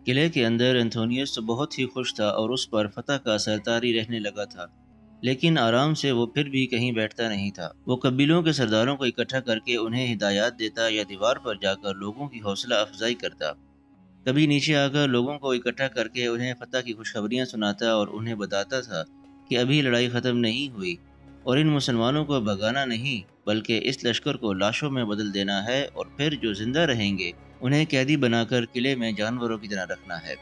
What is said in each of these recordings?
قلعے کے اندر اینتھونیوس تو بہت ہی خوش تھا اور اس پر فتح کا اثر طاری رہنے لگا تھا، لیکن آرام سے وہ پھر بھی کہیں بیٹھتا نہیں تھا۔ وہ قبیلوں کے سرداروں کو اکٹھا کر کے انہیں ہدایات دیتا یا دیوار پر جا کر لوگوں کی حوصلہ افزائی کرتا۔ کبھی نیچے آ کر لوگوں کو اکٹھا کر کے انہیں فتح کی خوشخبریاں سناتا اور انہیں بتاتا تھا کہ ابھی لڑائی ختم نہیں ہوئی اور ان مسلمانوں کو بھگانا نہیں بلکہ اس لشکر کو لاشوں میں بدل دینا ہے، اور پھر جو زندہ رہیں گے انہیں قیدی بنا کر قلعے میں جانوروں کی طرح رکھنا ہے۔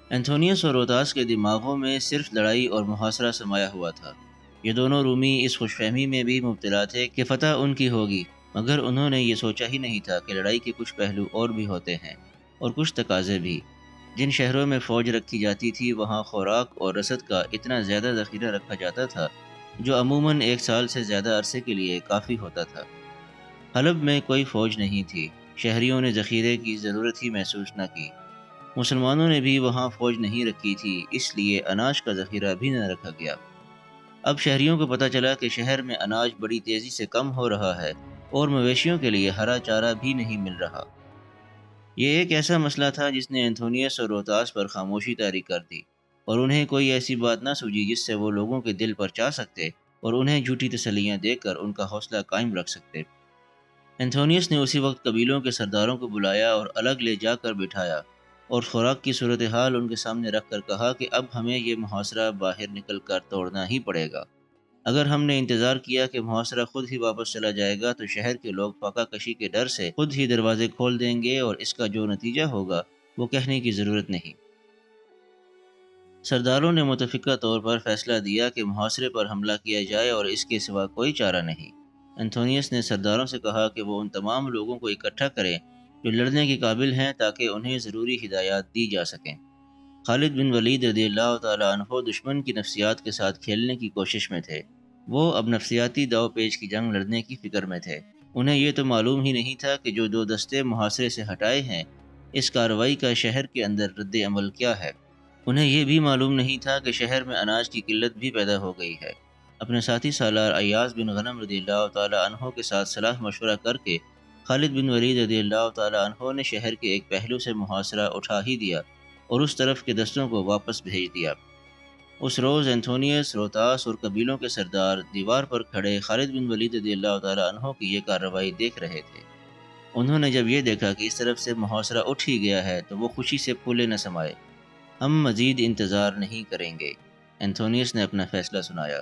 اینتھونیوس اور روتاس کے دماغوں میں صرف لڑائی اور محاصرہ سمایا ہوا تھا۔ یہ دونوں رومی اس خوش فہمی میں بھی مبتلا تھے کہ فتح ان کی ہوگی، مگر انہوں نے یہ سوچا ہی نہیں تھا کہ لڑائی کے کچھ پہلو اور بھی ہوتے ہیں اور کچھ تقاضے بھی۔ جن شہروں میں فوج رکھی جاتی تھی وہاں خوراک اور رسد کا اتنا زیادہ ذخیرہ رکھا جاتا تھا جو عموماً 1 سال سے زیادہ عرصے کے لیے کافی ہوتا تھا۔ حلب میں کوئی فوج نہیں تھی، شہریوں نے ذخیرے کی ضرورت ہی محسوس نہ کی۔ مسلمانوں نے بھی وہاں فوج نہیں رکھی تھی، اس لیے اناج کا ذخیرہ بھی نہ رکھا گیا۔ اب شہریوں کو پتہ چلا کہ شہر میں اناج بڑی تیزی سے کم ہو رہا ہے اور مویشیوں کے لیے ہرا چارہ بھی نہیں مل رہا۔ یہ ایک ایسا مسئلہ تھا جس نے اینتھونیوس اور روتاس پر خاموشی طاری کر دی، اور انہیں کوئی ایسی بات نہ سوجی جس سے وہ لوگوں کے دل پر چاہ سکتے اور انہیں جھوٹی تسلیاں دے کر ان کا حوصلہ قائم رکھ سکتے۔ اینتھونیوس نے اسی وقت قبیلوں کے سرداروں کو بلایا اور الگ لے جا کر بٹھایا اور خوراک کی صورتحال ان کے سامنے رکھ کر کہا کہ اب ہمیں یہ محاصرہ باہر نکل کر توڑنا ہی پڑے گا۔ اگر ہم نے انتظار کیا کہ محاصرہ خود ہی واپس چلا جائے گا تو شہر کے لوگ فاقہ کشی کے ڈر سے خود ہی دروازے کھول دیں گے، اور اس کا جو نتیجہ ہوگا وہ کہنے کی ضرورت نہیں۔ سرداروں نے متفقہ طور پر فیصلہ دیا کہ محاصرے پر حملہ کیا جائے اور اس کے سوا کوئی چارہ نہیں۔ اینتھونیوس نے سرداروں سے کہا کہ وہ ان تمام لوگوں کو اکٹھا کریں جو لڑنے کے قابل ہیں تاکہ انہیں ضروری ہدایات دی جا سکیں۔ خالد بن ولید رضی اللہ تعالیٰ عنہ دشمن کی نفسیات کے ساتھ کھیلنے کی کوشش میں تھے۔ وہ اب نفسیاتی داؤ پیچ کی جنگ لڑنے کی فکر میں تھے۔ انہیں یہ تو معلوم ہی نہیں تھا کہ جو 2 دستے محاصرے سے ہٹائے ہیں اس کارروائی کا شہر کے اندر رد عمل کیا ہے۔ انہیں یہ بھی معلوم نہیں تھا کہ شہر میں اناج کی قلت بھی پیدا ہو گئی ہے۔ اپنے ساتھی سالار ایاز بن غنم رضی اللہ تعالیٰ عنہ کے ساتھ صلاح مشورہ کر کے خالد بن ولید رضی اللہ تعالیٰ عنہ نے شہر کے ایک پہلو سے محاصرہ اٹھا ہی دیا اور اس طرف کے دستوں کو واپس بھیج دیا۔ اس روز اینتھونیوس، روتاس اور قبیلوں کے سردار دیوار پر کھڑے خالد بن ولید رضی اللہ تعالیٰ عنہ کی یہ کارروائی دیکھ رہے تھے۔ انہوں نے جب یہ دیکھا کہ اس طرف سے محاصرہ اٹھ ہی گیا ہے تو وہ خوشی سے پھولے نہ سمائے۔ ہم مزید انتظار نہیں کریں گے، اینتھونیوس نے اپنا فیصلہ سنایا۔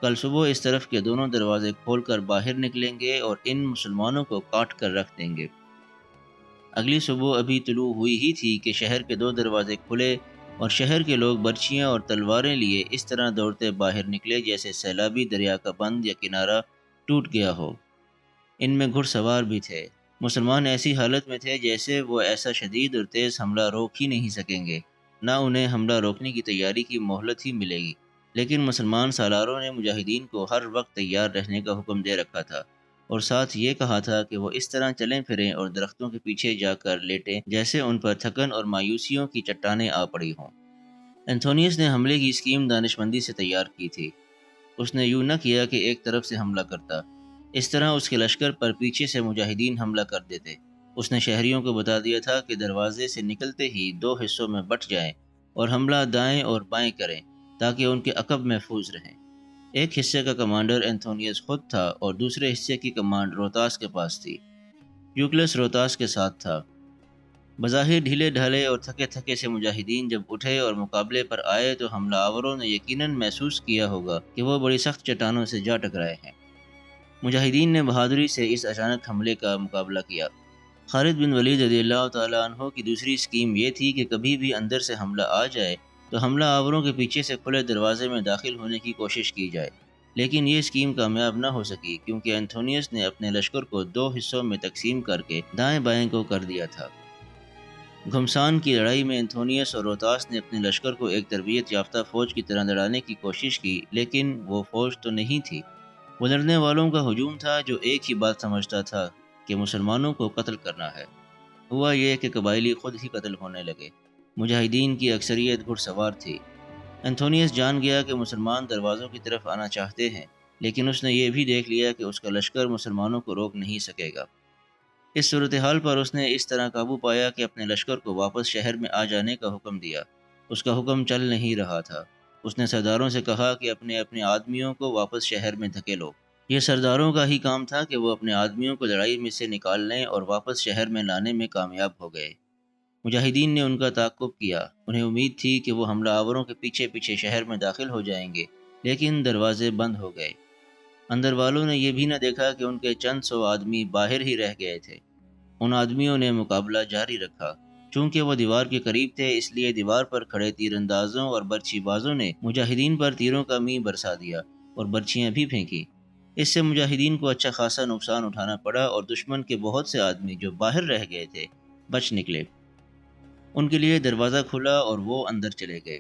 کل صبح اس طرف کے دونوں دروازے کھول کر باہر نکلیں گے اور ان مسلمانوں کو کاٹ کر رکھ دیں گے۔ اگلی صبح ابھی طلوع ہوئی ہی تھی کہ شہر کے 2 دروازے کھلے اور شہر کے لوگ برچیاں اور تلواریں لیے اس طرح دوڑتے باہر نکلے جیسے سیلابی دریا کا بند یا کنارہ ٹوٹ گیا ہو۔ ان میں گھڑ سوار بھی تھے۔ مسلمان ایسی حالت میں تھے جیسے وہ ایسا شدید اور تیز حملہ روک ہی نہیں سکیں گے، نہ انہیں حملہ روکنے کی تیاری کی مہلت ہی ملے گی۔ لیکن مسلمان سالاروں نے مجاہدین کو ہر وقت تیار رہنے کا حکم دے رکھا تھا، اور ساتھ یہ کہا تھا کہ وہ اس طرح چلیں پھریں اور درختوں کے پیچھے جا کر لیٹیں جیسے ان پر تھکن اور مایوسیوں کی چٹانیں آ پڑی ہوں۔ اینتھونیوس نے حملے کی اسکیم دانشمندی سے تیار کی تھی۔ اس نے یوں نہ کیا کہ ایک طرف سے حملہ کرتا، اس طرح اس کے لشکر پر پیچھے سے مجاہدین حملہ کر دیتے۔ اس نے شہریوں کو بتا دیا تھا کہ دروازے سے نکلتے ہی 2 حصوں میں بٹ جائیں اور حملہ دائیں اور بائیں کریں تاکہ ان کے عقب محفوظ رہیں۔ ایک حصے کا کمانڈر اینتھونیوس خود تھا اور دوسرے حصے کی کمانڈ روتاس کے پاس تھی۔ یوکلس روتاس کے ساتھ تھا۔ بظاہر ڈھیلے ڈھالے اور تھکے تھکے سے مجاہدین جب اٹھے اور مقابلے پر آئے تو حملہ آوروں نے یقیناً محسوس کیا ہوگا کہ وہ بڑی سخت چٹانوں سے جا ٹکرائے ہیں۔ مجاہدین نے بہادری سے اس اچانک حملے کا مقابلہ کیا۔ خالد بن ولید رضی اللہ تعالیٰ عنہ کی دوسری اسکیم یہ تھی کہ کبھی بھی اندر سے حملہ آ جائے تو حملہ آوروں کے پیچھے سے کھلے دروازے میں داخل ہونے کی کوشش کی جائے، لیکن یہ اسکیم کامیاب نہ ہو سکی کیونکہ اینتھونیوس نے اپنے لشکر کو 2 حصوں میں تقسیم کر کے دائیں بائیں کو کر دیا تھا۔ گھمسان کی لڑائی میں اینتھونیوس اور روتاس نے اپنے لشکر کو ایک تربیت یافتہ فوج کی طرح لڑانے کی کوشش کی، لیکن وہ فوج تو نہیں تھی، وہ لڑنے والوں کا ہجوم تھا جو ایک ہی بات سمجھتا تھا کہ مسلمانوں کو قتل کرنا ہے۔ ہوا یہ کہ قبائلی خود ہی قتل ہونے لگے۔ مجاہدین کی اکثریت گھڑ سوار تھی۔ اینتھونیوس جان گیا کہ مسلمان دروازوں کی طرف آنا چاہتے ہیں، لیکن اس نے یہ بھی دیکھ لیا کہ اس کا لشکر مسلمانوں کو روک نہیں سکے گا۔ اس صورتحال پر اس نے اس طرح قابو پایا کہ اپنے لشکر کو واپس شہر میں آ جانے کا حکم دیا۔ اس کا حکم چل نہیں رہا تھا۔ اس نے سرداروں سے کہا کہ اپنے اپنے آدمیوں کو واپس شہر میں دھکیلو۔ یہ سرداروں کا ہی کام تھا کہ وہ اپنے آدمیوں کو لڑائی میں سے نکالنے اور واپس شہر میں لانے میں کامیاب ہو گئے۔ مجاہدین نے ان کا تعاقب کیا۔ انہیں امید تھی کہ وہ حملہ آوروں کے پیچھے پیچھے شہر میں داخل ہو جائیں گے، لیکن دروازے بند ہو گئے۔ اندر والوں نے یہ بھی نہ دیکھا کہ ان کے چند سو آدمی باہر ہی رہ گئے تھے۔ ان آدمیوں نے مقابلہ جاری رکھا۔ چونکہ وہ دیوار کے قریب تھے، اس لیے دیوار پر کھڑے تیر اندازوں اور برچھی بازوں نے مجاہدین پر تیروں کا مینہ برسا دیا اور برچھیاں بھی پھینکی۔ اس سے مجاہدین کو اچھا خاصا نقصان اٹھانا پڑا اور دشمن کے بہت سے آدمی جو باہر رہ گئے تھے بچ نکلے۔ ان کے لیے دروازہ کھلا اور وہ اندر چلے گئے۔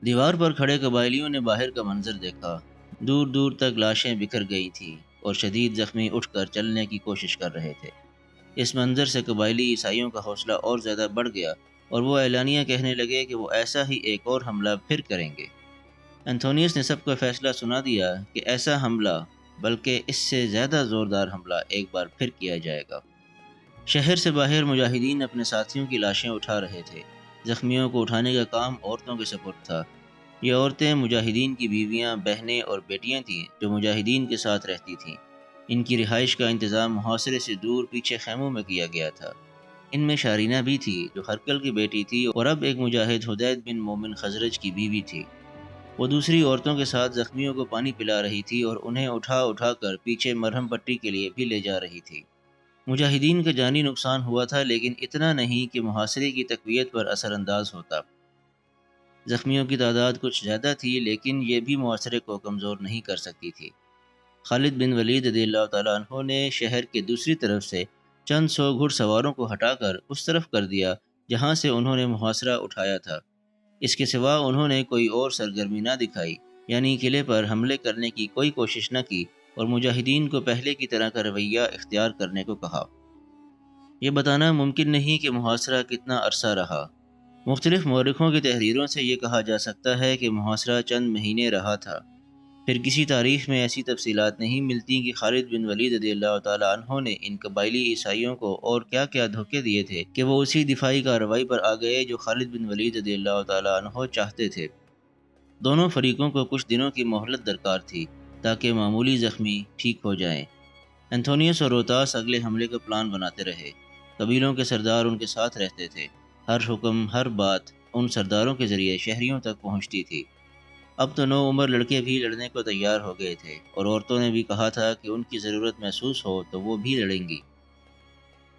دیوار پر کھڑے قبائلیوں نے باہر کا منظر دیکھا۔ دور دور تک لاشیں بکھر گئی تھیں اور شدید زخمی اٹھ کر چلنے کی کوشش کر رہے تھے۔ اس منظر سے قبائلی عیسائیوں کا حوصلہ اور زیادہ بڑھ گیا اور وہ اعلانیہ کہنے لگے کہ وہ ایسا ہی ایک اور حملہ پھر کریں گے۔ اینتھونیوس نے سب کو فیصلہ سنا دیا کہ ایسا حملہ، بلکہ اس سے زیادہ زوردار حملہ ایک بار پھر کیا جائے گا۔ شہر سے باہر مجاہدین اپنے ساتھیوں کی لاشیں اٹھا رہے تھے۔ زخمیوں کو اٹھانے کا کام عورتوں کے سپرد تھا۔ یہ عورتیں مجاہدین کی بیویاں، بہنیں اور بیٹیاں تھیں جو مجاہدین کے ساتھ رہتی تھیں۔ ان کی رہائش کا انتظام محاصرے سے دور پیچھے خیموں میں کیا گیا تھا۔ ان میں شارینہ بھی تھی جو ہرکل کی بیٹی تھی اور اب ایک مجاہد حدید بن مومن خزرج کی بیوی تھی۔ وہ دوسری عورتوں کے ساتھ زخمیوں کو پانی پلا رہی تھی اور انہیں اٹھا اٹھا کر پیچھے مرہم پٹی کے لیے بھی لے جا رہی تھی۔ مجاہدین کا جانی نقصان ہوا تھا، لیکن اتنا نہیں کہ محاصرے کی تقویت پر اثر انداز ہوتا۔ زخمیوں کی تعداد کچھ زیادہ تھی، لیکن یہ بھی محاصرے کو کمزور نہیں کر سکتی تھی۔ خالد بن ولید رضی اللہ تعالیٰ عنہ نے شہر کے دوسری طرف سے چند سو گھڑ سواروں کو ہٹا کر اس طرف کر دیا جہاں سے انہوں نے محاصرہ اٹھایا تھا۔ اس کے سوا انہوں نے کوئی اور سرگرمی نہ دکھائی، یعنی قلعے پر حملے کرنے کی کوئی کوشش نہ کی اور مجاہدین کو پہلے کی طرح کا رویہ اختیار کرنے کو کہا۔ یہ بتانا ممکن نہیں کہ محاصرہ کتنا عرصہ رہا۔ مختلف مورخوں کی تحریروں سے یہ کہا جا سکتا ہے کہ محاصرہ چند مہینے رہا تھا۔ پھر کسی تاریخ میں ایسی تفصیلات نہیں ملتی کہ خالد بن ولید رضی اللہ تعالیٰ عنہ نے ان قبائلی عیسائیوں کو اور کیا کیا دھوکے دیے تھے کہ وہ اسی دفاعی کارروائی پر آ گئے جو خالد بن ولید رضی اللہ تعالیٰ عنہ چاہتے تھے۔ دونوں فریقوں کو کچھ دنوں کی مہلت درکار تھی تاکہ معمولی زخمی ٹھیک ہو جائیں۔ اینتھونیوس اور روتاس اگلے حملے کا پلان بناتے رہے۔ قبیلوں کے سردار ان کے ساتھ رہتے تھے۔ ہر حکم، ہر بات ان سرداروں کے ذریعے شہریوں تک پہنچتی تھی۔ اب تو نو عمر لڑکے بھی لڑنے کو تیار ہو گئے تھے اور عورتوں نے بھی کہا تھا کہ ان کی ضرورت محسوس ہو تو وہ بھی لڑیں گی۔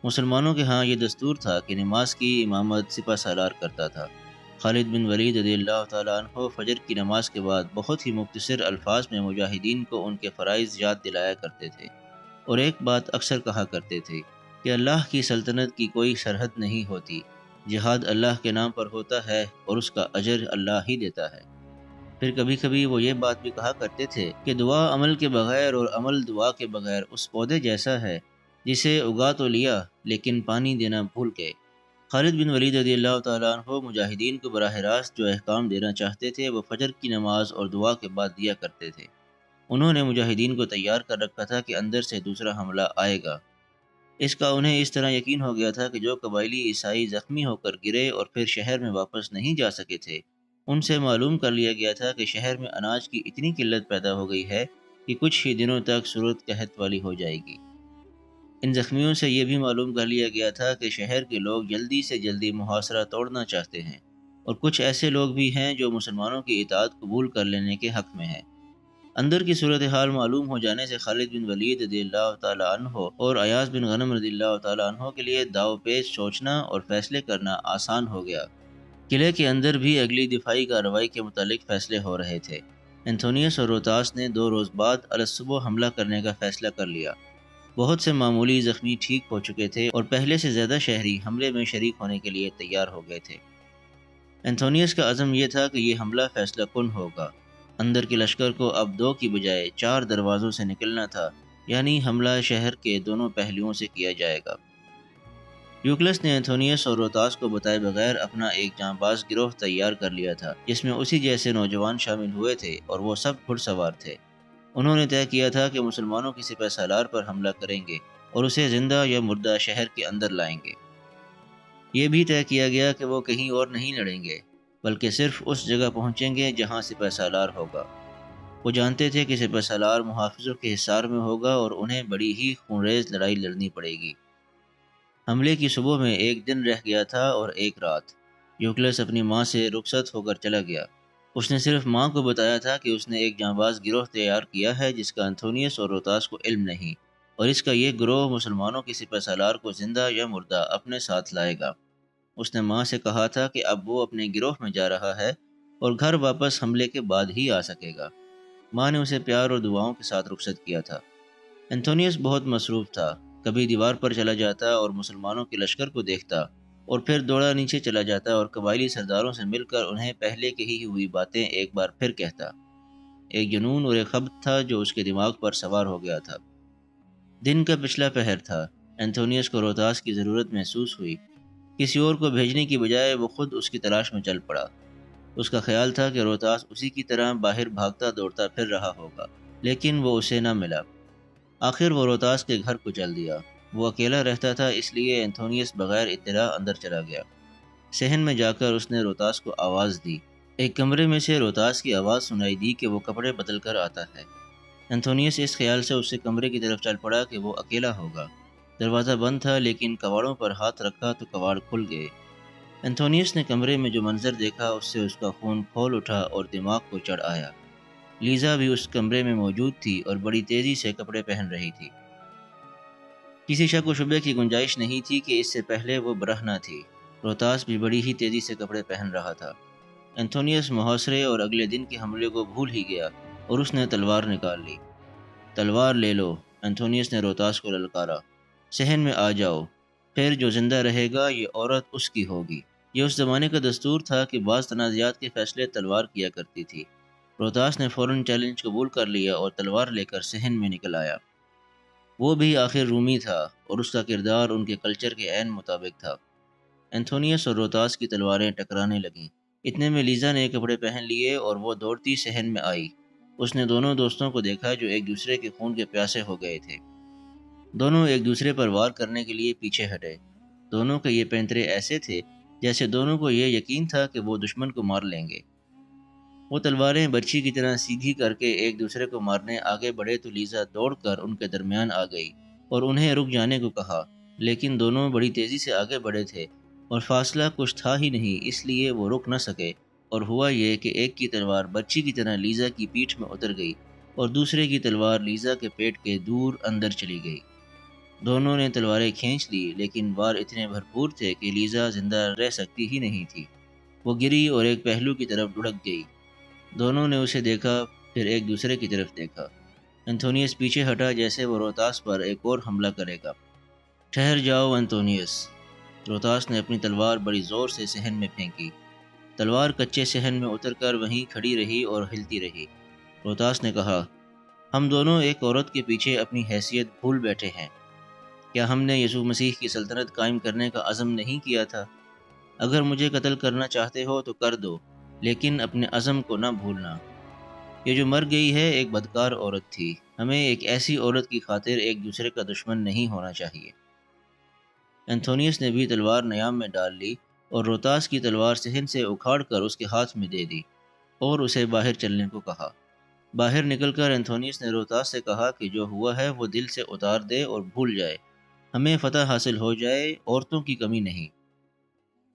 مسلمانوں کے ہاں یہ دستور تھا کہ نماز کی امامت سپہ سالار کرتا تھا۔ خالد بن ولید رضی اللہ تعالیٰ عنہ فجر کی نماز کے بعد بہت ہی مختصر الفاظ میں مجاہدین کو ان کے فرائض یاد دلایا کرتے تھے اور ایک بات اکثر کہا کرتے تھے کہ اللہ کی سلطنت کی کوئی سرحد نہیں ہوتی، جہاد اللہ کے نام پر ہوتا ہے اور اس کا اجر اللہ ہی دیتا ہے۔ پھر کبھی کبھی وہ یہ بات بھی کہا کرتے تھے کہ دعا عمل کے بغیر اور عمل دعا کے بغیر اس پودے جیسا ہے جسے اگا تو لیا لیکن پانی دینا بھول گئے۔ خالد بن ولید رضی اللہ تعالیٰ عنہ مجاہدین کو براہ راست جو احکام دینا چاہتے تھے وہ فجر کی نماز اور دعا کے بعد دیا کرتے تھے۔ انہوں نے مجاہدین کو تیار کر رکھا تھا کہ اندر سے دوسرا حملہ آئے گا۔ اس کا انہیں اس طرح یقین ہو گیا تھا کہ جو قبائلی عیسائی زخمی ہو کر گرے اور پھر شہر میں واپس نہیں جا سکے تھے، ان سے معلوم کر لیا گیا تھا کہ شہر میں اناج کی اتنی قلت پیدا ہو گئی ہے کہ کچھ ہی دنوں تک صورت قحط والی ہو جائے گی۔ ان زخمیوں سے یہ بھی معلوم کر لیا گیا تھا کہ شہر کے لوگ جلدی سے جلدی محاصرہ توڑنا چاہتے ہیں اور کچھ ایسے لوگ بھی ہیں جو مسلمانوں کی اطاعت قبول کر لینے کے حق میں ہیں۔ اندر کی صورتحال معلوم ہو جانے سے خالد بن ولید رضی اللہ تعالیٰ عنہ اور ایاز بن غنم رضی اللہ تعالیٰ عنہ کے لیے داؤ پیچ سوچنا اور فیصلے کرنا آسان ہو گیا۔ قلعے کے اندر بھی اگلی دفاعی کارروائی کے متعلق فیصلے ہو رہے تھے۔ اینتھونیوس اور روتاس نے 2 روز بعد الصبح حملہ کرنے کا فیصلہ کر لیا۔ بہت سے معمولی زخمی ٹھیک ہو چکے تھے اور پہلے سے زیادہ شہری حملے میں شریک ہونے کے لیے تیار ہو گئے تھے۔ اینتھونیوس کا عزم یہ تھا کہ یہ حملہ فیصلہ کن ہوگا۔ اندر کے لشکر کو اب 2 کی بجائے 4 دروازوں سے نکلنا تھا، یعنی حملہ شہر کے دونوں پہلوؤں سے کیا جائے گا۔ یوکلس نے اینتھونیوس اور روتاس کو بتائے بغیر اپنا ایک جانباز گروہ تیار کر لیا تھا جس میں اسی جیسے نوجوان شامل ہوئے تھے اور وہ سب گھڑ سوار تھے۔ انہوں نے طے کیا تھا کہ مسلمانوں کی سپہ سالار پر حملہ کریں گے اور اسے زندہ یا مردہ شہر کے اندر لائیں گے۔ یہ بھی طے کیا گیا کہ وہ کہیں اور نہیں لڑیں گے، بلکہ صرف اس جگہ پہنچیں گے جہاں سپہ سالار ہوگا۔ وہ جانتے تھے کہ سپہ سالار محافظوں کے حصار میں ہوگا اور انہیں بڑی ہی خونریز لڑائی لڑنی پڑے گی۔ حملے کی صبح میں ایک دن رہ گیا تھا اور ایک رات۔ یوکلس اپنی ماں سے رخصت ہو کر چلا گیا۔ اس نے صرف ماں کو بتایا تھا کہ اس نے ایک جانباز گروہ تیار کیا ہے جس کا انتھونیوس اور روتاس کو علم نہیں، اور اس کا یہ گروہ مسلمانوں کے سپہ سالار کو زندہ یا مردہ اپنے ساتھ لائے گا۔ اس نے ماں سے کہا تھا کہ اب وہ اپنے گروہ میں جا رہا ہے اور گھر واپس حملے کے بعد ہی آ سکے گا۔ ماں نے اسے پیار اور دعاؤں کے ساتھ رخصت کیا تھا۔ انتھونیوس بہت مصروف تھا۔ کبھی دیوار پر چلا جاتا اور مسلمانوں کے لشکر کو دیکھتا، اور پھر دوڑا نیچے چلا جاتا اور قبائلی سرداروں سے مل کر انہیں پہلے کہی ہوئی باتیں ایک بار پھر کہتا۔ ایک جنون اور ایک خبت تھا جو اس کے دماغ پر سوار ہو گیا تھا۔ دن کا پچھلا پہر تھا۔ انتھونیوس کو روتاس کی ضرورت محسوس ہوئی۔ کسی اور کو بھیجنے کی بجائے وہ خود اس کی تلاش میں چل پڑا۔ اس کا خیال تھا کہ روتاس اسی کی طرح باہر بھاگتا دوڑتا پھر رہا ہوگا، لیکن وہ اسے نہ ملا۔ آخر وہ روتاس کے گھر کو چل دیا۔ وہ اکیلا رہتا تھا، اس لیے انتھونیوس بغیر اطلاع اندر چلا گیا۔ صحن میں جا کر اس نے روتاس کو آواز دی۔ ایک کمرے میں سے روتاس کی آواز سنائی دی کہ وہ کپڑے بدل کر آتا ہے۔ انتھونیوس اس خیال سے اس کے کمرے کی طرف چل پڑا کہ وہ اکیلا ہوگا۔ دروازہ بند تھا، لیکن کواڑوں پر ہاتھ رکھا تو کواڑ کھل گئے۔ انتھونیوس نے کمرے میں جو منظر دیکھا اس سے اس کا خون کھول اٹھا اور دماغ کو چڑھ آیا۔ لیزا بھی اس کمرے میں موجود تھی اور بڑی تیزی سے کپڑے پہن رہی تھی۔ کسی شک و شبے کی گنجائش نہیں تھی کہ اس سے پہلے وہ برہنہ تھی۔ روتاس بھی بڑی ہی تیزی سے کپڑے پہن رہا تھا۔ انتھونیوس محاصرے اور اگلے دن کے حملے کو بھول ہی گیا اور اس نے تلوار نکال لی۔ تلوار لے لو، انتھونیوس نے روتاس کو للکارا۔ صحن میں آ جاؤ، پھر جو زندہ رہے گا یہ عورت اس کی ہوگی۔ یہ اس زمانے کا دستور تھا کہ بعض تنازعات کے فیصلے تلوار کیا کرتی تھی۔ روتاس نے فوراً چیلنج قبول کر لیا اور تلوار لے کر صحن میں نکل آیا۔ وہ بھی آخر رومی تھا اور اس کا کردار ان کے کلچر کے عین مطابق تھا۔ انتھونیوس اور روتاس کی تلواریں ٹکرانے لگیں۔ اتنے میں لیزا نے کپڑے پہن لیے اور وہ دوڑتی صحن میں آئی۔ اس نے دونوں دوستوں کو دیکھا جو ایک دوسرے کے خون کے پیاسے ہو گئے تھے۔ دونوں ایک دوسرے پر وار کرنے کے لیے پیچھے ہٹے۔ دونوں کے یہ پینترے ایسے تھے جیسے دونوں کو یہ یقین تھا کہ وہ دشمن کو مار لیں گے۔ وہ تلواریں برچھی کی طرح سیدھی کر کے ایک دوسرے کو مارنے آگے بڑھے تو لیزا دوڑ کر ان کے درمیان آ گئی اور انہیں رک جانے کو کہا، لیکن دونوں بڑی تیزی سے آگے بڑھے تھے اور فاصلہ کچھ تھا ہی نہیں، اس لیے وہ رک نہ سکے، اور ہوا یہ کہ ایک کی تلوار برچھی کی طرح لیزا کی پیٹھ میں اتر گئی اور دوسرے کی تلوار لیزا کے پیٹ کے دور اندر چلی گئی۔ دونوں نے تلواریں کھینچ لی، لیکن وار اتنے بھرپور تھے کہ لیزا زندہ رہ سکتی ہی نہیں تھی۔ وہ گری اور ایک پہلو کی طرف لڑک گئی۔ دونوں نے اسے دیکھا، پھر ایک دوسرے کی طرف دیکھا۔ انتھونیوس پیچھے ہٹا جیسے وہ روتاس پر ایک اور حملہ کرے گا۔ ٹھہر جاؤ انتھونیوس، روتاس نے اپنی تلوار بڑی زور سے صحن میں پھینکی۔ تلوار کچے صحن میں اتر کر وہیں کھڑی رہی اور ہلتی رہی۔ روتاس نے کہا، ہم دونوں ایک عورت کے پیچھے اپنی حیثیت بھول بیٹھے ہیں۔ کیا ہم نے یسوع مسیح کی سلطنت قائم کرنے کا عزم نہیں کیا تھا؟ اگر مجھے قتل کرنا چاہتے ہو تو کر دو، لیکن اپنے عزم کو نہ بھولنا۔ یہ جو مر گئی ہے ایک بدکار عورت تھی۔ ہمیں ایک ایسی عورت کی خاطر ایک دوسرے کا دشمن نہیں ہونا چاہیے۔ انتھونیوس نے بھی تلوار نیام میں ڈال لی اور روتاس کی تلوار صحن سے اکھاڑ کر اس کے ہاتھ میں دے دی اور اسے باہر چلنے کو کہا۔ باہر نکل کر انتھونیوس نے روتاس سے کہا کہ جو ہوا ہے وہ دل سے اتار دے اور بھول جائے۔ ہمیں فتح حاصل ہو جائے، عورتوں کی کمی نہیں۔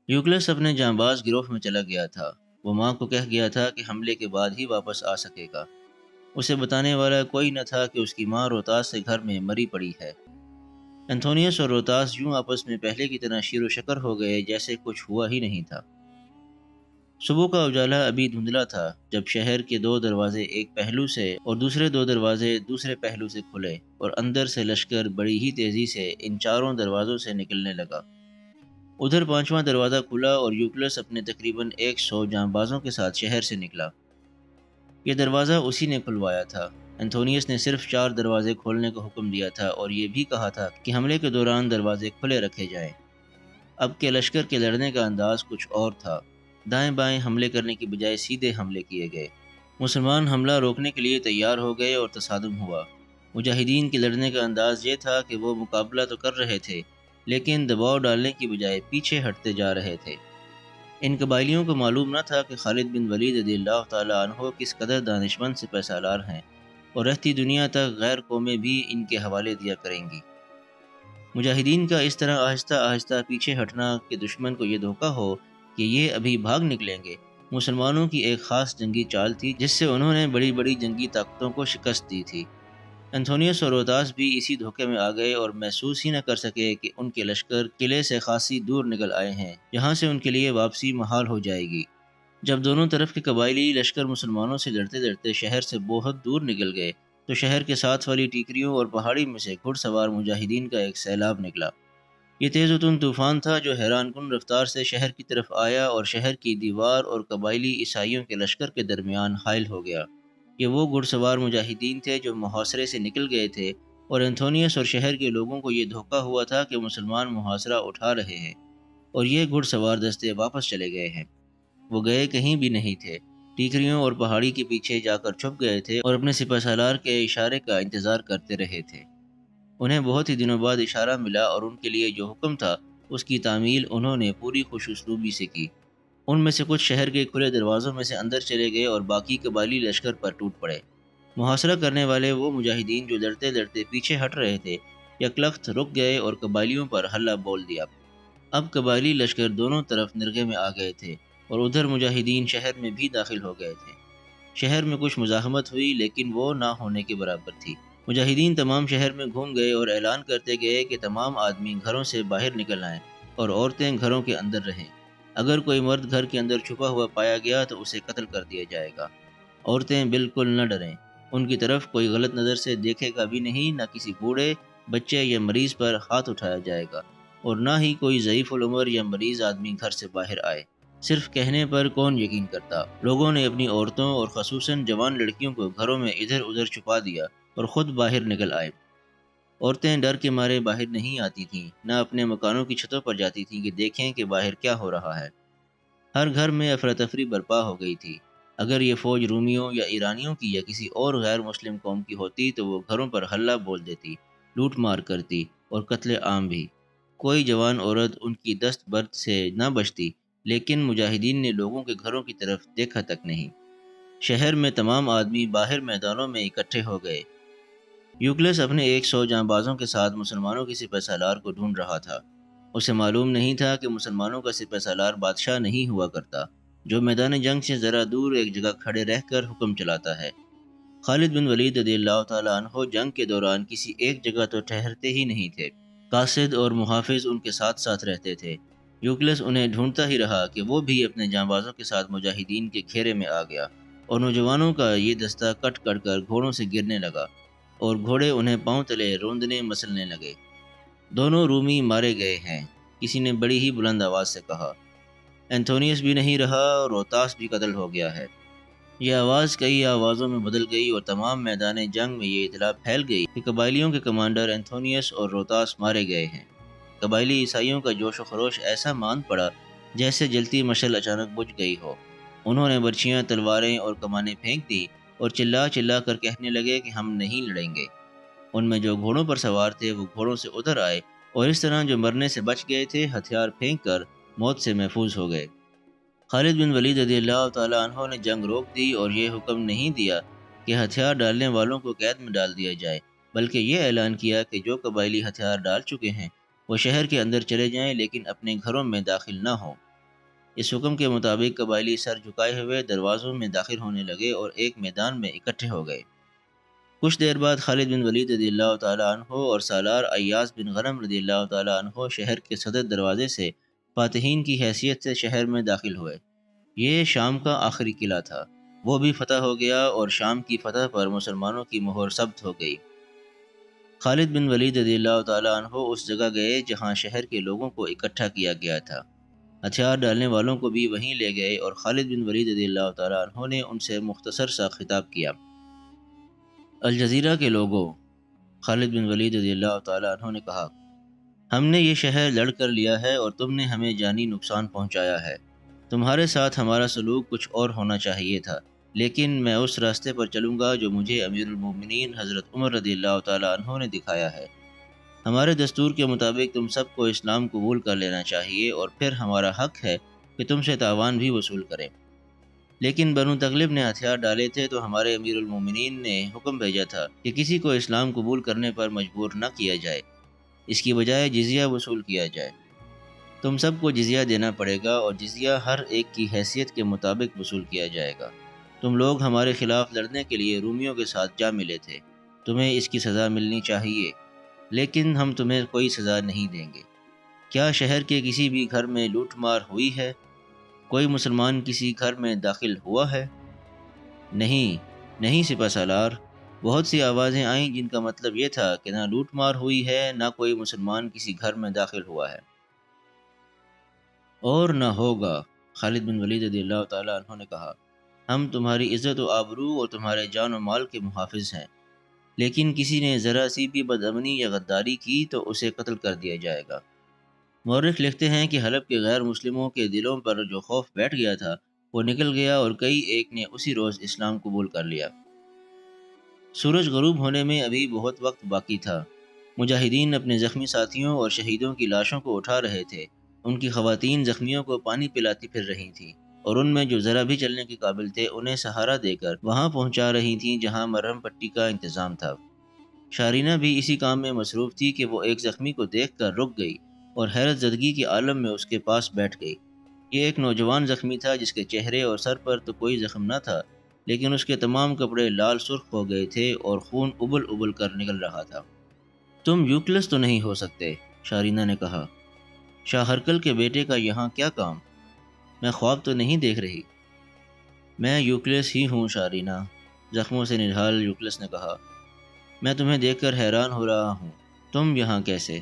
یوکلس اپنے جانباز گروہ میں چلا گیا تھا۔ وہ ماں کو کہہ گیا تھا کہ حملے کے بعد ہی واپس آ سکے گا۔ اسے بتانے والا کوئی نہ تھا کہ اس کی ماں روتاس سے گھر میں مری پڑی ہے۔ انتھونیوس اور روتاس یوں آپس میں پہلے کی طرح شیر و شکر ہو گئے جیسے کچھ ہوا ہی نہیں تھا۔ صبح کا اجالا ابھی دھندلا تھا جب شہر کے 2 دروازے ایک پہلو سے اور دوسرے 2 دروازے دوسرے پہلو سے کھلے اور اندر سے لشکر بڑی ہی تیزی سے ان چاروں دروازوں سے نکلنے لگا۔ ادھر 5واں دروازہ کھلا اور یوکلس اپنے تقریباً 100 جانبازوں کے ساتھ شہر سے نکلا۔ یہ دروازہ اسی نے کھلوایا تھا۔ انتھونیوس نے صرف 4 دروازے کھولنے کا حکم دیا تھا اور یہ بھی کہا تھا کہ حملے کے دوران دروازے کھلے رکھے جائیں۔ اب کے لشکر کے لڑنے کا انداز کچھ اور تھا۔ دائیں بائیں حملے کرنے کی بجائے سیدھے حملے کیے گئے۔ مسلمان حملہ روکنے کے لیے تیار ہو گئے اور تصادم ہوا۔ مجاہدین کے لڑنے کا انداز یہ تھا کہ وہ مقابلہ تو کر رہے تھے لیکن دباؤ ڈالنے کی بجائے پیچھے ہٹتے جا رہے تھے۔ ان قبائلیوں کو معلوم نہ تھا کہ خالد بن ولید رضی اللہ تعالیٰ عنہ کس قدر دانشمند سپہ سالار ہیں اور رہتی دنیا تک غیر قومیں بھی ان کے حوالے دیا کریں گی۔ مجاہدین کا اس طرح آہستہ آہستہ پیچھے ہٹنا کہ دشمن کو یہ دھوکہ ہو کہ یہ ابھی بھاگ نکلیں گے، مسلمانوں کی ایک خاص جنگی چال تھی جس سے انہوں نے بڑی بڑی جنگی طاقتوں کو شکست دی تھی۔ انتھونیوس اور روتاس بھی اسی دھوکے میں آ گئے اور محسوس ہی نہ کر سکے کہ ان کے لشکر قلعے سے خاصی دور نکل آئے ہیں، جہاں سے ان کے لیے واپسی محال ہو جائے گی۔ جب دونوں طرف کے قبائلی لشکر مسلمانوں سے لڑتے لڑتے شہر سے بہت دور نکل گئے تو شہر کے ساتھ والی ٹیکریوں اور پہاڑی میں سے گھڑ سوار مجاہدین کا ایک سیلاب نکلا۔ یہ تیز و تند طوفان تھا جو حیران کن رفتار سے شہر کی طرف آیا اور شہر کی دیوار اور قبائلی عیسائیوں کے لشکر کے درمیان حائل ہو گیا۔ یہ وہ گھڑ سوار مجاہدین تھے جو محاصرے سے نکل گئے تھے اور انتھونیوس اور شہر کے لوگوں کو یہ دھوکہ ہوا تھا کہ مسلمان محاصرہ اٹھا رہے ہیں اور یہ گھڑ سوار دستے واپس چلے گئے ہیں۔ وہ گئے کہیں بھی نہیں تھے، ٹیکریوں اور پہاڑی کے پیچھے جا کر چھپ گئے تھے اور اپنے سپہ سالار کے اشارے کا انتظار کرتے رہے تھے۔ انہیں بہت ہی دنوں بعد اشارہ ملا اور ان کے لیے جو حکم تھا اس کی تعمیل انہوں نے پوری خوش اسلوبی سے کی۔ ان میں سے کچھ شہر کے کھلے دروازوں میں سے اندر چلے گئے اور باقی قبائلی لشکر پر ٹوٹ پڑے۔ محاصرہ کرنے والے وہ مجاہدین جو لڑتے لڑتے پیچھے ہٹ رہے تھے یکلخت رک گئے اور قبائلیوں پر حلہ بول دیا۔ اب قبائلی لشکر دونوں طرف نرغے میں آ گئے تھے اور ادھر مجاہدین شہر میں بھی داخل ہو گئے تھے۔ شہر میں کچھ مزاحمت ہوئی لیکن وہ نہ ہونے کے برابر تھی۔ مجاہدین تمام شہر میں گھوم گئے اور اعلان کرتے گئے کہ تمام آدمی گھروں سے باہر نکل آئیں اور عورتیں گھروں کے اندر رہیں۔ اگر کوئی مرد گھر کے اندر چھپا ہوا پایا گیا تو اسے قتل کر دیا جائے گا۔ عورتیں بالکل نہ ڈریں، ان کی طرف کوئی غلط نظر سے دیکھے گا بھی نہیں، نہ کسی بوڑھے، بچے یا مریض پر ہاتھ اٹھایا جائے گا اور نہ ہی کوئی ضعیف العمر یا مریض آدمی گھر سے باہر آئے۔ صرف کہنے پر کون یقین کرتا؟ لوگوں نے اپنی عورتوں اور خصوصاً جوان لڑکیوں کو گھروں میں ادھر ادھر چھپا دیا اور خود باہر نکل آئے۔ عورتیں ڈر کے مارے باہر نہیں آتی تھیں، نہ اپنے مکانوں کی چھتوں پر جاتی تھیں کہ دیکھیں کہ باہر کیا ہو رہا ہے۔ ہر گھر میں افراتفری برپا ہو گئی تھی۔ اگر یہ فوج رومیوں یا ایرانیوں کی یا کسی اور غیر مسلم قوم کی ہوتی تو وہ گھروں پر حلہ بول دیتی، لوٹ مار کرتی اور قتل عام بھی۔ کوئی جوان عورت ان کی دست برد سے نہ بچتی، لیکن مجاہدین نے لوگوں کے گھروں کی طرف دیکھا تک نہیں۔ شہر میں تمام آدمی باہر میدانوں میں اکٹھے ہو گئے۔ یوکلس اپنے 100 جانبازوں کے ساتھ مسلمانوں کے سپہ سالار کو ڈھونڈ رہا تھا۔ اسے معلوم نہیں تھا کہ مسلمانوں کا سپہ سالار بادشاہ نہیں ہوا کرتا، جو میدان جنگ سے ذرا دور ایک جگہ کھڑے رہ کر حکم چلاتا ہے۔ خالد بن ولید رضی اللہ تعالیٰ عنہ جنگ کے دوران کسی ایک جگہ تو ٹھہرتے ہی نہیں تھے۔ قاصد اور محافظ ان کے ساتھ ساتھ رہتے تھے۔ یوکلس انہیں ڈھونڈتا ہی رہا کہ وہ بھی اپنے جانبازوں کے ساتھ مجاہدین کے گھیرے میں آ گیا اور نوجوانوں کا یہ دستہ کٹ کٹ کر گھوڑوں سے گرنے لگا اور گھوڑے انہیں پاؤں تلے روندنے مسلنے لگے۔ دونوں رومی مارے گئے ہیں، کسی نے بڑی ہی بلند آواز سے کہا۔ انتھونیوس بھی نہیں رہا اور روتاس بھی قتل ہو گیا ہے۔ یہ آواز کئی آوازوں میں بدل گئی اور تمام میدان جنگ میں یہ اطلاع پھیل گئی کہ قبائلیوں کے کمانڈر انتھونیوس اور روتاس مارے گئے ہیں۔ قبائلی عیسائیوں کا جوش و خروش ایسا مان پڑا جیسے جلتی مشعل اچانک بجھ گئی ہو۔ انہوں نے برچیاں، تلواریں اور کمانیں پھینک دی اور چلا چلا کر کہنے لگے کہ ہم نہیں لڑیں گے۔ ان میں جو گھوڑوں پر سوار تھے وہ گھوڑوں سے ادھر آئے اور اس طرح جو مرنے سے بچ گئے تھے ہتھیار پھینک کر موت سے محفوظ ہو گئے۔ خالد بن ولید رضی اللہ تعالیٰ عنہ نے جنگ روک دی اور یہ حکم نہیں دیا کہ ہتھیار ڈالنے والوں کو قید میں ڈال دیا جائے، بلکہ یہ اعلان کیا کہ جو قبائلی ہتھیار ڈال چکے ہیں وہ شہر کے اندر چلے جائیں لیکن اپنے گھروں میں داخل نہ ہوں۔ اس حکم کے مطابق قبائلی سر جھکائے ہوئے دروازوں میں داخل ہونے لگے اور ایک میدان میں اکٹھے ہو گئے۔ کچھ دیر بعد خالد بن ولید رضی اللہ تعالیٰ عنہ اور سالار ایاس بن غنم رضی اللہ تعالیٰ عنہ شہر کے صدر دروازے سے فاتحین کی حیثیت سے شہر میں داخل ہوئے۔ یہ شام کا آخری قلعہ تھا، وہ بھی فتح ہو گیا اور شام کی فتح پر مسلمانوں کی مہر ثبت ہو گئی۔ خالد بن ولید رضی اللہ تعالیٰ عنہ اس جگہ گئے جہاں شہر کے لوگوں کو اکٹھا کیا گیا تھا۔ ہتھیار ڈالنے والوں کو بھی وہیں لے گئے اور خالد بن ولید رضی اللہ تعالیٰ عنہ نے ان سے مختصر سا خطاب کیا۔ الجزیرہ کے لوگوں، خالد بن ولید رضی اللہ تعالیٰ عنہ نے کہا، ہم نے یہ شہر لڑ کر لیا ہے اور تم نے ہمیں جانی نقصان پہنچایا ہے۔ تمہارے ساتھ ہمارا سلوک کچھ اور ہونا چاہیے تھا، لیکن میں اس راستے پر چلوں گا جو مجھے امیر المومنین حضرت عمر رضی اللہ تعالیٰ عنہ نے دکھایا ہے۔ ہمارے دستور کے مطابق تم سب کو اسلام قبول کر لینا چاہیے اور پھر ہمارا حق ہے کہ تم سے تاوان بھی وصول کریں۔ لیکن بنو تغلب نے ہتھیار ڈالے تھے تو ہمارے امیر المومنین نے حکم بھیجا تھا کہ کسی کو اسلام قبول کرنے پر مجبور نہ کیا جائے، اس کی بجائے جزیہ وصول کیا جائے۔ تم سب کو جزیہ دینا پڑے گا اور جزیہ ہر ایک کی حیثیت کے مطابق وصول کیا جائے گا۔ تم لوگ ہمارے خلاف لڑنے کے لیے رومیوں کے ساتھ جا ملے تھے، تمہیں اس کی سزا ملنی چاہیے، لیکن ہم تمہیں کوئی سزا نہیں دیں گے۔ کیا شہر کے کسی بھی گھر میں لوٹ مار ہوئی ہے؟ کوئی مسلمان کسی گھر میں داخل ہوا ہے؟ نہیں، نہیں سپہ سالار۔ بہت سی آوازیں آئیں جن کا مطلب یہ تھا کہ نہ لوٹ مار ہوئی ہے، نہ کوئی مسلمان کسی گھر میں داخل ہوا ہے، اور نہ ہوگا۔ خالد بن ولید رضی اللہ تعالیٰ عنہ نے کہا، ہم تمہاری عزت و آبرو اور تمہارے جان و مال کے محافظ ہیں، لیکن کسی نے ذرا سی بھی بدامنی یا غداری کی تو اسے قتل کر دیا جائے گا۔ مورخ لکھتے ہیں کہ حلب کے غیر مسلموں کے دلوں پر جو خوف بیٹھ گیا تھا وہ نکل گیا اور کئی ایک نے اسی روز اسلام قبول کر لیا۔ سورج غروب ہونے میں ابھی بہت وقت باقی تھا۔ مجاہدین اپنے زخمی ساتھیوں اور شہیدوں کی لاشوں کو اٹھا رہے تھے۔ ان کی خواتین زخمیوں کو پانی پلاتی پھر رہی تھیں، اور ان میں جو ذرا بھی چلنے کے قابل تھے انہیں سہارا دے کر وہاں پہنچا رہی تھیں جہاں مرہم پٹی کا انتظام تھا۔ شارینہ بھی اسی کام میں مصروف تھی کہ وہ ایک زخمی کو دیکھ کر رک گئی اور حیرت زدگی کے عالم میں اس کے پاس بیٹھ گئی۔ یہ ایک نوجوان زخمی تھا جس کے چہرے اور سر پر تو کوئی زخم نہ تھا، لیکن اس کے تمام کپڑے لال سرخ ہو گئے تھے اور خون ابل ابل کر نکل رہا تھا۔ تم یوکلس تو نہیں ہو سکتے، شارینہ نے کہا۔ شاہ ہرکل کے بیٹے کا یہاں کیا کام؟ میں خواب تو نہیں دیکھ رہی؟ میں یوکلس ہی ہوں شارینہ، زخموں سے نڈھال یوکلس نے کہا۔ میں تمہیں دیکھ کر حیران ہو رہا ہوں، تم یہاں کیسے؟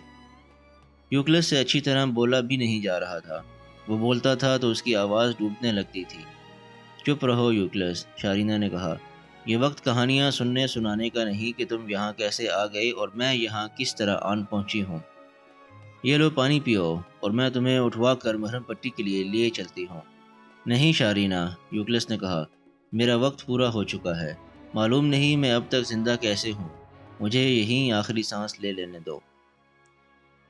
یوکلس سے اچھی طرح بولا بھی نہیں جا رہا تھا، وہ بولتا تھا تو اس کی آواز ڈوبنے لگتی تھی۔ چپ رہو یوکلس، شارینہ نے کہا، یہ وقت کہانیاں سننے سنانے کا نہیں کہ تم یہاں کیسے آ گئے اور میں یہاں کس طرح آن پہنچی ہوں۔ یہ لو پانی پیو اور میں تمہیں اٹھوا کر مرہم پٹی کے لیے چلتی ہوں۔ نہیں شارینہ، یوکلس نے کہا، میرا وقت پورا ہو چکا ہے، معلوم نہیں میں اب تک زندہ کیسے ہوں، مجھے یہیں آخری سانس لے لینے دو۔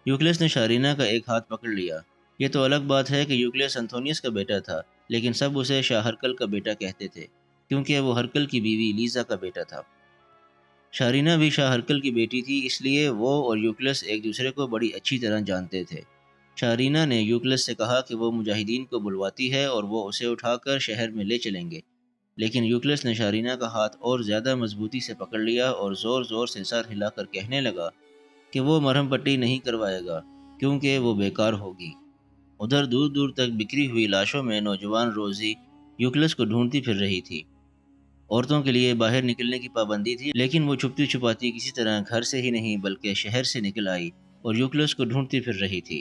یوکلس نے شارینہ کا ایک ہاتھ پکڑ لیا۔ یہ تو الگ بات ہے کہ یوکلس انتھونیس کا بیٹا تھا، لیکن سب اسے شاہ ہرکل کا بیٹا کہتے تھے، کیونکہ وہ ہرکل کی بیوی لیزا کا بیٹا تھا۔ شارینہ بھی شاہ ہرکل کی بیٹی تھی، اس لیے وہ اور یوکلس ایک دوسرے کو بڑی اچھی طرح جانتے تھے۔ شارینہ نے یوکلس سے کہا کہ وہ مجاہدین کو بلواتی ہے اور وہ اسے اٹھا کر شہر میں لے چلیں گے، لیکن یوکلس نے شارینہ کا ہاتھ اور زیادہ مضبوطی سے پکڑ لیا اور زور زور سے سر ہلا کر کہنے لگا کہ وہ مرہم پٹی نہیں کروائے گا کیونکہ وہ بیکار ہوگی۔ ادھر دور دور تک بکھری ہوئی لاشوں میں نوجوان روزی یوکلس کو ڈھونڈتی پھر رہی تھی۔ عورتوں کے لیے باہر نکلنے کی پابندی تھی، لیکن وہ چھپتی چھپاتی کسی طرح گھر سے ہی نہیں بلکہ شہر سے نکل آئی اور یوکلس کو ڈھونڈتی پھر رہی تھی۔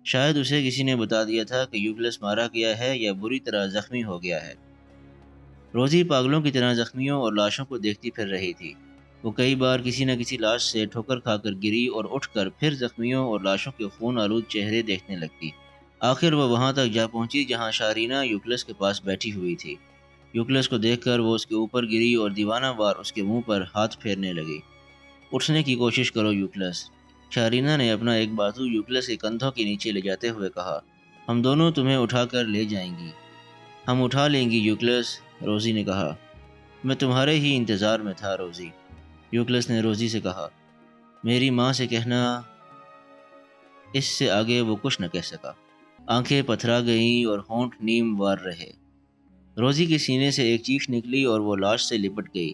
شاید اسے کسی نے بتا دیا تھا کہ یوکلس مارا گیا ہے یا بری طرح زخمی ہو گیا ہے۔ روزی پاگلوں کی طرح زخمیوں اور لاشوں کو دیکھتی پھر رہی تھی۔ وہ کئی بار کسی نہ کسی لاش سے ٹھوکر کھا کر گری اور اٹھ کر پھر زخمیوں اور لاشوں کے خون آلود چہرے دیکھنے لگتی۔ آخر وہ وہاں تک جا پہنچی جہاں شارینہ یوکلس کے پاس بیٹھی ہوئی تھی۔ یوکلس کو دیکھ کر وہ اس کے اوپر گری اور دیوانہ وار اس کے منہ پر ہاتھ پھیرنے لگی۔ اٹھنے کی کوشش کرو یوکلس، شارینہ نے اپنا ایک بازو یوکلس کے کندھوں کے نیچے لے جاتے ہوئے کہا، ہم دونوں تمہیں اٹھا کر لے جائیں گی۔ ہم اٹھا لیں گی یوکلس، روزی نے کہا۔ میں تمہارے ہی انتظار میں تھا روزی، یوکلس نے روزی سے کہا۔ میری ماں سے کہنا۔ اس سے آگے وہ کچھ نہ کہہ سکا۔ آنکھیں پتھرا گئیں اور ہونٹ نیم وار رہے۔ روزی کے سینے سے ایک چیخ نکلی اور وہ لاش سے لپٹ گئی۔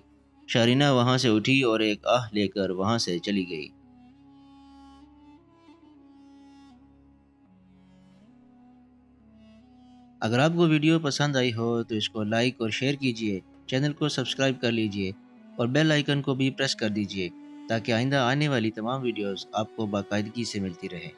شارینہ وہاں سے اٹھی اور ایک آہ لے کر وہاں سے چلی گئی۔ اگر آپ کو ویڈیو پسند آئی ہو تو اس کو لائک اور شیئر کیجیے، چینل کو سبسکرائب کر لیجیے اور بیل آئیکن کو بھی پریس کر دیجیے تاکہ آئندہ آنے والی تمام ویڈیوز آپ کو باقاعدگی سے ملتی رہیں۔